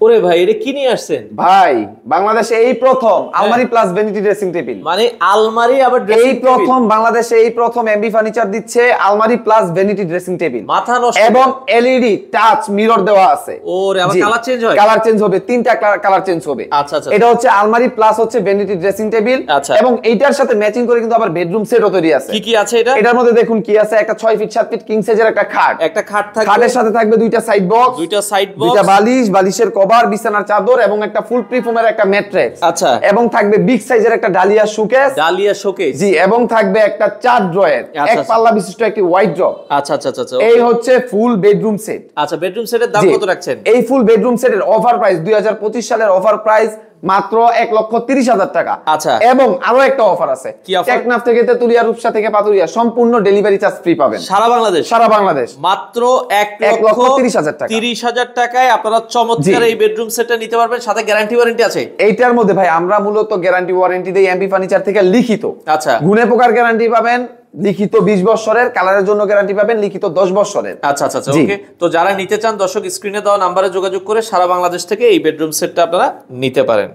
ওরে ভাই এটা কি নিয়ে আসছেন ভাই বাংলাদেশে এই প্রথম আলমারি প্লাস ভ্যানিটি ড্রেসিং টেবিল। মানে আলমারি আবার এই প্রথম বাংলাদেশে এই প্রথম এমবি ফার্নিচার দিচ্ছে আলমারি প্লাস ভ্যানিটি ড্রেসিং টেবিল, মাথা নষ্ট। এবং এলইডি টাচ মিরর দেওয়া আছে। ওরে আবার কালার চেঞ্জ হয়? কালার চেঞ্জ হবে, তিনটা কালার চেঞ্জ হবে। আচ্ছা আচ্ছা, এটা হচ্ছে আলমারি প্লাস হচ্ছে ভ্যানিটি ড্রেসিং টেবিল, এবং এইটার সাথে ম্যাচিং করে কিন্তু আবার বেডরুম সেটও তৈরি আছে। কি কি আছে এটা? এটার মধ্যে দেখুন কি আছে, একটা 6 ফিট 7 ফিট কিং সাইজের একটা খাট, একটা খাট থাকবে, খাটের সাথে থাকবে দুইটা সাইড বক্স, দুইটা বালিশ, বালিশের কভার, বিছানার চাদর এবং একটা ফুল প্রিফোমের একটা ম্যাট্রেস। আচ্ছা, এবং থাকবে বিগ সাইজের একটা ডালিয়া শোকেস, জি, এবং থাকবে একটা 4 ড্রয়ার এক পাল্লা বিশিষ্ট একটি ওয়াইড ড্রপ। আচ্ছা আচ্ছা আচ্ছা, এই হচ্ছে ফুল বেডরুম সেট। আচ্ছা, বেডরুম সেটের দাম কত রাখছেন? এই ফুল বেডরুম সেটের অফার প্রাইস 2025 সালের অফার প্রাইস মাত্র 1,30,000 টাকা। আচ্ছা, এবং আরো একটা অফার আছে, টেকনাফ থেকে তেতুলিয়া, রূপসা থেকে পাতুরিয়া সম্পূর্ণ ডেলিভারি চার্জ ফ্রি পাবেন সারা বাংলাদেশ। মাত্র 1,30,000 টাকায় আপনারা চমৎকার এই বেডরুম সেটটা নিতে পারবেন, সাথে গ্যারান্টি ওয়ারেন্টি আছে। এইটার মধ্যে ভাই আমরা মূলত গ্যারান্টি ওয়ারেন্টি দেই এমবি ফার্নিচার থেকে লিখিত। আচ্ছা, গুণে পোকার গ্যারান্টি পাবেন লিখিত 20 বছরের, কালারের জন্য গ্যারান্টি পাবেন লিখিত 10 বছরের। আচ্ছা আচ্ছা, ওকে। তো যারা নিতে চান দর্শক স্ক্রিনে দেওয়া নম্বরে যোগাযোগ করে সারা বাংলাদেশ থেকে এই বেডরুম সেটটা আপনারা নিতে পারেন।